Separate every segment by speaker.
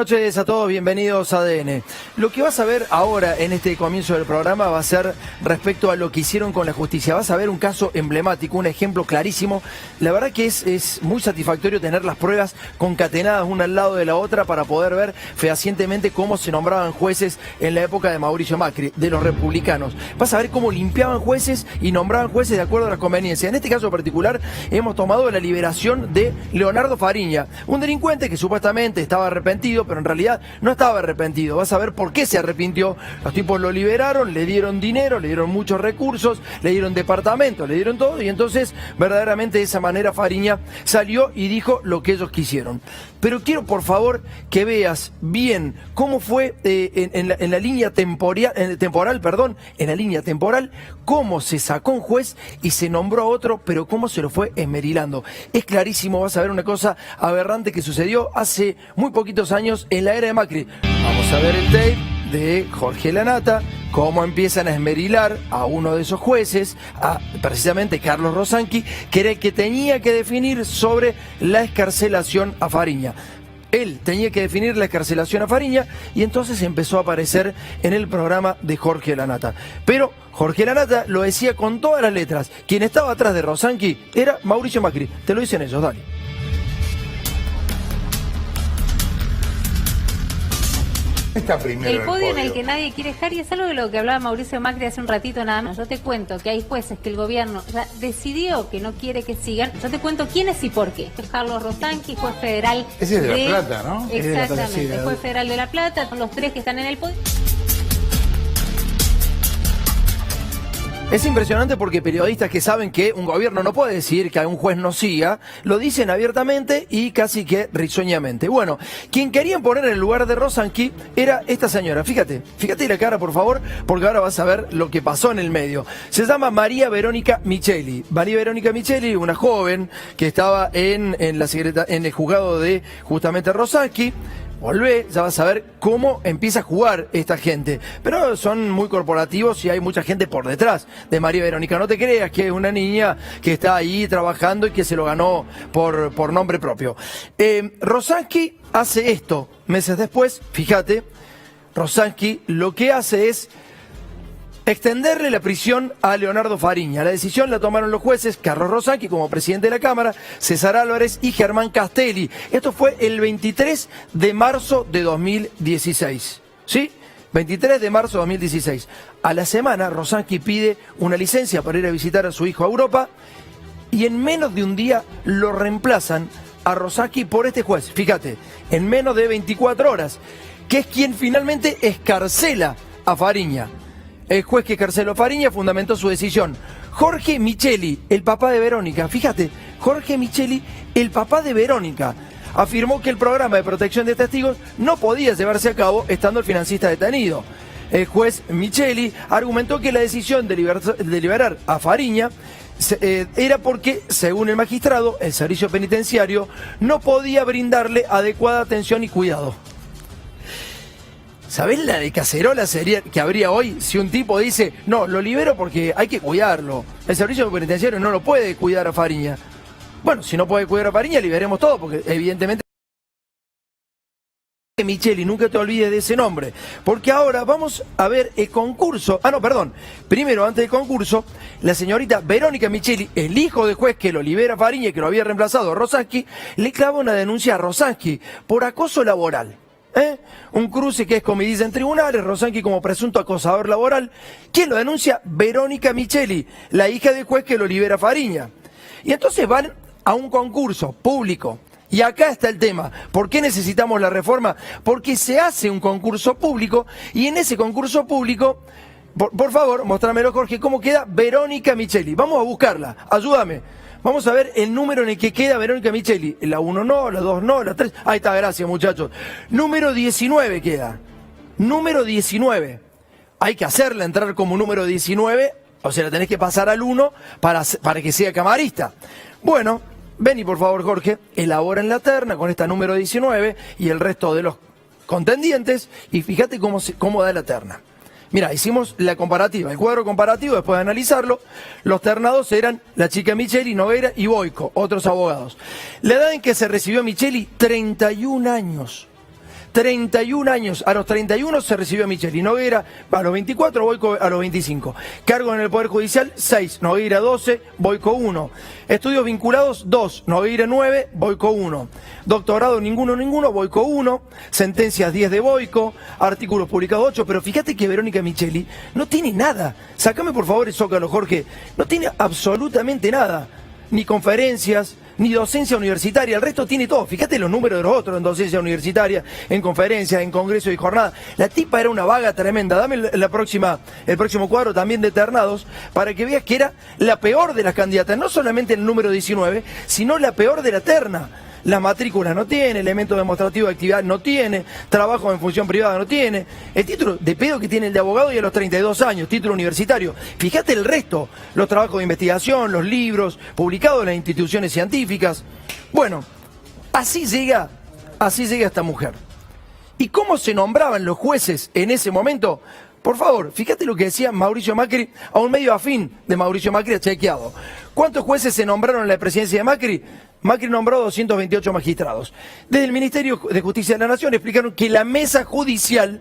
Speaker 1: noches a todos, bienvenidos a ADN. Lo que vas a ver ahora en este comienzo del programa va a ser respecto a lo que hicieron con la justicia. Vas a ver un caso emblemático, un ejemplo clarísimo. La verdad que es muy satisfactorio tener las pruebas concatenadas una al lado de la otra para poder ver fehacientemente cómo se nombraban jueces en la época de Mauricio Macri, de los republicanos. Vas a ver cómo limpiaban jueces y nombraban jueces de acuerdo a las conveniencias. En este caso particular hemos tomado la liberación de Leonardo Fariña, un delincuente que supuestamente estaba arrepentido, pero en realidad no estaba arrepentido. Vas a ver por qué se arrepintió. Los tipos lo liberaron, le dieron dinero, le dieron muchos recursos, le dieron departamentos, le dieron todo, y entonces verdaderamente de esa manera Fariña salió y dijo lo que ellos quisieron. Pero quiero por favor que veas bien cómo fue en la línea temporal, cómo se sacó un juez y se nombró a otro, pero cómo se lo fue esmerilando. Es clarísimo, vas a ver una cosa aberrante que sucedió hace muy poquitos años en la era de Macri. Vamos a ver el tape de Jorge Lanata, cómo empiezan a esmerilar a uno de esos jueces, a precisamente Carlos Rosanqui, que era el que tenía que definir sobre la excarcelación a Fariña. Él tenía que definir la excarcelación a Fariña y entonces empezó a aparecer en el programa de Jorge Lanata. Pero Jorge Lanata lo decía con todas las letras. Quien estaba atrás de Rosanqui era Mauricio Macri. Te lo dicen ellos, dale.
Speaker 2: El podio en el que nadie quiere dejar, y es algo de lo que hablaba Mauricio Macri hace un ratito nada más. Yo te cuento que hay jueces que el gobierno ya decidió que no quiere que sigan. Yo te cuento quiénes y por qué. Carlos Rosanqui, juez federal.
Speaker 3: Ese es de La Plata, ¿no?
Speaker 2: Exactamente, juez federal de La Plata, son los tres que están en el podio.
Speaker 1: Es impresionante porque periodistas que saben que un gobierno no puede decir que a un juez no siga, lo dicen abiertamente y casi que risueñamente. Bueno, quien querían poner en el lugar de Rosanqui era esta señora. Fíjate la cara, por favor, porque ahora vas a ver lo que pasó en el medio. Se llama María Verónica Micheli. María Verónica Micheli, una joven que estaba en el juzgado de justamente Rosanqui. Volvé, ya vas a ver cómo empieza a jugar esta gente. Pero son muy corporativos y hay mucha gente por detrás de María Verónica. No te creas que es una niña que está ahí trabajando y que se lo ganó por nombre propio. Rosanqui hace esto. Meses después, fíjate, Rosanqui lo que hace es extenderle la prisión a Leonardo Fariña. La decisión la tomaron los jueces Carlos Rosanqui como presidente de la Cámara, César Álvarez y Germán Castelli. Esto fue el 23 de marzo de 2016. ¿Sí? 23 de marzo de 2016. A la semana, Rosanqui pide una licencia para ir a visitar a su hijo a Europa y en menos de un día lo reemplazan a Rosanqui por este juez. Fíjate, en menos de 24 horas, que es quien finalmente excarcela a Fariña. El juez que excarceló a Fariña fundamentó su decisión. Jorge Micheli, el papá de Verónica, fíjate, Jorge Micheli, el papá de Verónica, afirmó que el programa de protección de testigos no podía llevarse a cabo estando el financista detenido. El juez Micheli argumentó que la decisión de liberar a Fariña era porque, según el magistrado, el servicio penitenciario no podía brindarle adecuada atención y cuidado. ¿Sabés la de cacerola que habría hoy si un tipo dice, no, lo libero porque hay que cuidarlo? El servicio penitenciario no lo puede cuidar a Fariña. Bueno, si no puede cuidar a Fariña, liberemos todo, porque evidentemente... Micheli, nunca te olvides de ese nombre, porque ahora vamos a ver el concurso. Primero, antes del concurso, la señorita Verónica Micheli, el hijo del juez que lo libera a Fariña y que lo había reemplazado a Rosanqui, le clava una denuncia a Rosanqui por acoso laboral. Un cruce que es como dice en tribunales, Rosanqui como presunto acosador laboral. ¿Quién lo denuncia? Verónica Micheli, la hija del juez que lo libera a Fariña. Y entonces van a un concurso público. Y acá está el tema. ¿Por qué necesitamos la reforma? Porque se hace un concurso público y en ese concurso público, por favor, mostrámelo, Jorge, cómo queda Verónica Micheli. Vamos a buscarla, ayúdame. Vamos a ver el número en el que queda Verónica Micheli. La 1 no, la 2 no, la 3... Ahí está, gracias muchachos. Número 19 queda. Número 19. Hay que hacerla entrar como número 19, o sea, la tenés que pasar al 1 para que sea camarista. Bueno, vení por favor, Jorge, elaboran la terna con esta número 19 y el resto de los contendientes y fíjate cómo da la terna. Mira, hicimos la comparativa, el cuadro comparativo, después de analizarlo, los ternados eran la chica Micheli, Nogueira y Boico, otros abogados. La edad en que se recibió Micheli, 31 años. 31 años, a los 31 se recibió a Micheli. Nogueira, a los 24, Boico a los 25. Cargo en el Poder Judicial, 6. Nogueira 12, Boico 1. Estudios vinculados, 2. Nogueira 9, Boico 1. Doctorado ninguno, Boico 1. Sentencias 10 de Boico. Artículos publicados 8. Pero fíjate que Verónica Micheli no tiene nada. Sácame por favor el zócalo, Jorge. No tiene absolutamente nada. Ni conferencias, ni docencia universitaria, el resto tiene todo. Fíjate los números de los otros en docencia universitaria, en conferencias, en congresos y jornadas. La tipa era una vaga tremenda. Dame el próximo cuadro también de ternados, para que veas que era la peor de las candidatas, no solamente en el número 19, sino la peor de la terna. Las matrículas no tiene, elementos demostrativos de actividad no tiene, trabajo en función privada no tiene, el título de pedo que tiene el de abogado y a los 32 años, título universitario. Fíjate el resto, los trabajos de investigación, los libros publicados en las instituciones científicas. Bueno, así llega esta mujer. ¿Y cómo se nombraban los jueces en ese momento? Por favor, fíjate lo que decía Mauricio Macri a un medio afín de Mauricio Macri, chequeado. ¿Cuántos jueces se nombraron en la presidencia de Macri? Macri nombró 228 magistrados. Desde el Ministerio de Justicia de la Nación explicaron que la mesa judicial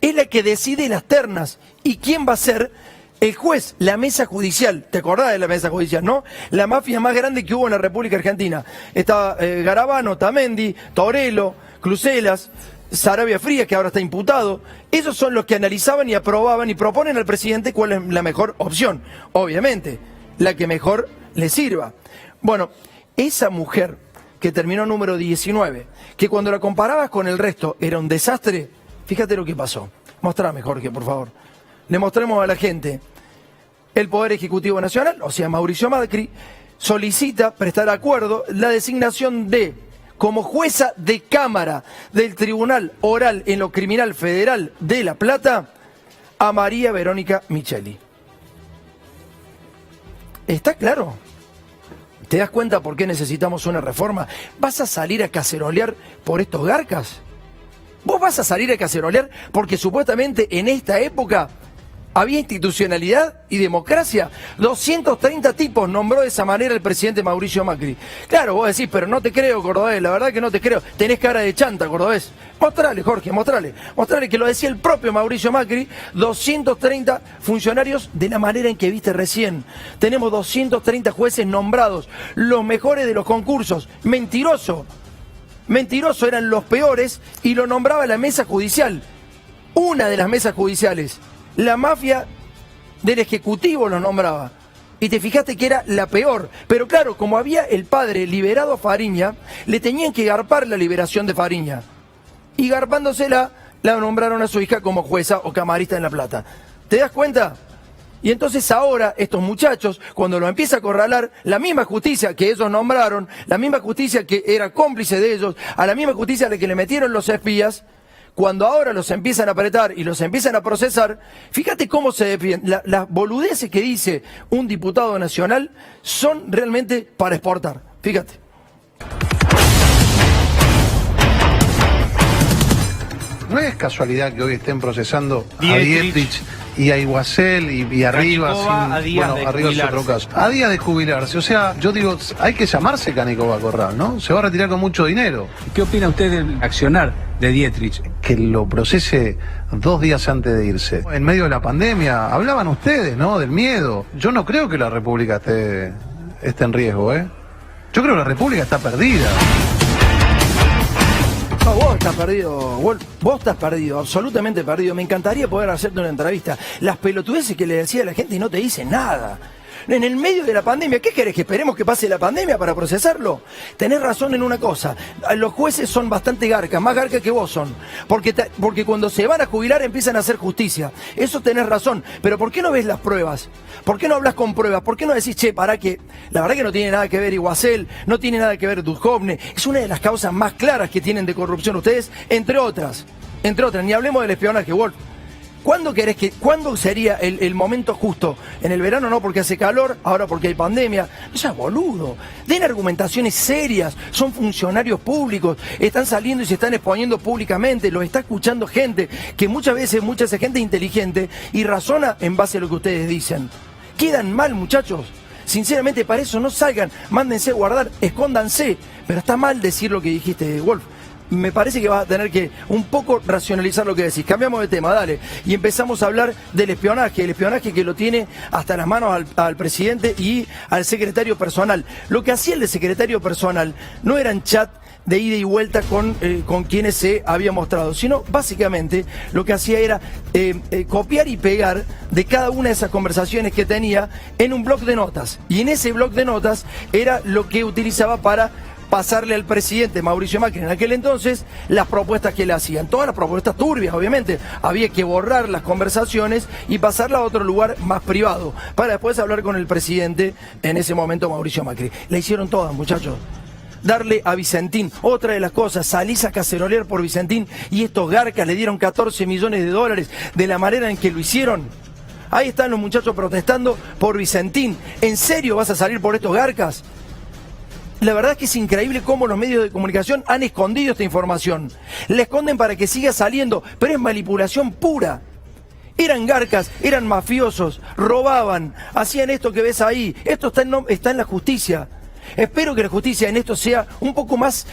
Speaker 1: es la que decide las ternas. ¿Y quién va a ser el juez? La mesa judicial. ¿Te acordás de la mesa judicial, no? La mafia más grande que hubo en la República Argentina. Estaba Garabano, Tamendi, Torello, Cluselas, Sarabia Frías, que ahora está imputado. Esos son los que analizaban y aprobaban y proponen al presidente cuál es la mejor opción. Obviamente, la que mejor le sirva. Bueno, esa mujer que terminó número 19, que cuando la comparabas con el resto era un desastre, fíjate lo que pasó. Mostrame, Jorge, por favor. Le mostremos a la gente. El Poder Ejecutivo Nacional, o sea, Mauricio Macri, solicita prestar acuerdo la designación de, como jueza de Cámara del Tribunal Oral en lo Criminal Federal de La Plata, a María Verónica Micheli. ¿Está claro? ¿Te das cuenta por qué necesitamos una reforma? ¿Vas a salir a cacerolear por estos garcas? ¿Vos vas a salir a cacerolear porque supuestamente en esta época había institucionalidad y democracia? 230 tipos nombró de esa manera el presidente Mauricio Macri. Claro, vos decís, pero no te creo, cordobés, la verdad que no te creo. Tenés cara de chanta, cordobés. Mostrale, Jorge, mostrale que lo decía el propio Mauricio Macri. 230 funcionarios de la manera en que viste recién. Tenemos 230 jueces nombrados, los mejores de los concursos. Mentiroso eran los peores y lo nombraba la mesa judicial. Una de las mesas judiciales. La mafia del Ejecutivo lo nombraba. Y te fijaste que era la peor. Pero claro, como había el padre liberado a Fariña, le tenían que garpar la liberación de Fariña. Y garpándosela, la nombraron a su hija como jueza o camarista en La Plata. ¿Te das cuenta? Y entonces ahora estos muchachos, cuando lo empieza a acorralar, la misma justicia que ellos nombraron, la misma justicia que era cómplice de ellos, a la misma justicia a la que le metieron los espías, cuando ahora los empiezan a apretar y los empiezan a procesar, fíjate cómo se defienden. Las boludeces que dice un diputado nacional son realmente para exportar. Fíjate.
Speaker 3: No es casualidad que hoy estén procesando a Dietrich y a Iguacel y a Rivas.
Speaker 4: A días de
Speaker 3: Rivas es otro caso. A días de jubilarse. O sea, yo digo, hay que llamarse Canicova Corral, ¿no? Se va a retirar con mucho dinero.
Speaker 4: ¿Qué opina usted del accionar de Dietrich?
Speaker 3: Que lo procese 2 días antes de irse. En medio de la pandemia, hablaban ustedes, ¿no? Del miedo. Yo no creo que la República esté en riesgo, ¿eh? Yo creo que la República está perdida.
Speaker 1: No, vos estás perdido, vos estás perdido, absolutamente perdido. Me encantaría poder hacerte una entrevista. Las pelotudeces que le decía a la gente y no te dicen nada. En el medio de la pandemia, ¿qué querés? ¿Que esperemos que pase la pandemia para procesarlo? Tenés razón en una cosa, los jueces son bastante garcas, más garcas que vos son, porque cuando se van a jubilar empiezan a hacer justicia. Eso tenés razón, pero ¿por qué no ves las pruebas? ¿Por qué no hablas con pruebas? ¿Por qué no decís, che, pará que la verdad que no tiene nada que ver Iguacel, no tiene nada que ver Duhovne? Es una de las causas más claras que tienen de corrupción ustedes, entre otras, ni hablemos del espionaje, Wolf. ¿Cuándo sería el momento justo? En el verano no, porque hace calor, ahora porque hay pandemia. No seas boludo. Den argumentaciones serias, son funcionarios públicos, están saliendo y se están exponiendo públicamente, los está escuchando gente, que muchas veces, mucha gente inteligente y razona en base a lo que ustedes dicen. Quedan mal, muchachos. Sinceramente, para eso no salgan, mándense a guardar, escóndanse. Pero está mal decir lo que dijiste, Wolf. me parece que va a tener que un poco racionalizar lo que decís. Cambiamos de tema, dale. Y empezamos a hablar del espionaje, el espionaje que lo tiene hasta las manos al presidente y al secretario personal. Lo que hacía el de secretario personal no eran chat de ida y vuelta con quienes se había mostrado, sino básicamente lo que hacía era copiar y pegar de cada una de esas conversaciones que tenía en un bloc de notas. Y en ese bloc de notas era lo que utilizaba para pasarle al presidente Mauricio Macri en aquel entonces las propuestas que le hacían. Todas las propuestas turbias, obviamente. Había que borrar las conversaciones y pasarla a otro lugar más privado, para después hablar con el presidente, en ese momento Mauricio Macri. La hicieron todas, muchachos. Darle a Vicentín, otra de las cosas, salís a cacerolear por Vicentín y estos garcas le dieron 14 millones de dólares de la manera en que lo hicieron. Ahí están los muchachos protestando por Vicentín. ¿En serio vas a salir por estos garcas? La verdad es que es increíble cómo los medios de comunicación han escondido esta información. La esconden para que siga saliendo, pero es manipulación pura. Eran garcas, eran mafiosos, robaban, hacían esto que ves ahí. Esto está en la justicia. Espero que la justicia en esto sea un poco más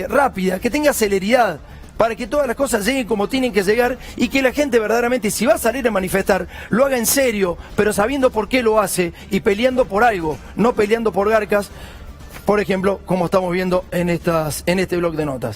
Speaker 1: rápida, que tenga celeridad, para que todas las cosas lleguen como tienen que llegar y que la gente verdaderamente, si va a salir a manifestar, lo haga en serio, pero sabiendo por qué lo hace y peleando por algo, no peleando por garcas, por ejemplo, como estamos viendo en este bloc de notas.